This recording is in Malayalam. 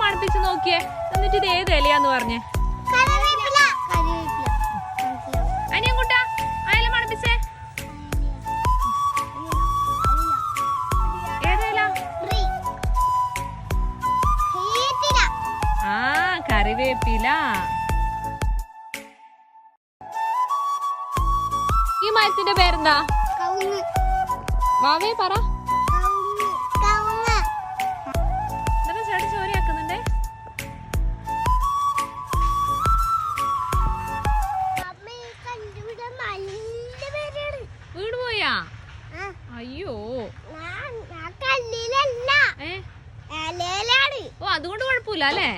മണപ്പിച്ച് നോക്കിയേ. എന്നിട്ട് ഇത് ഏത് ഇലയാന്ന് പറഞ്ഞേ? അനിയൻകുട്ടാ ആ ഇല മണപ്പിച്ചേ. ഏതേല? ആ കറിവേപ്പില. ഈ മരത്തിന്റെ പേരെന്താ? വാവേ പറ. ചേട്ടൻ ചോരയാക്കുന്നുണ്ടേ. വീട് പോയാ? അയ്യോ ഓ അതുകൊണ്ട് കുഴപ്പമില്ല അല്ലേ?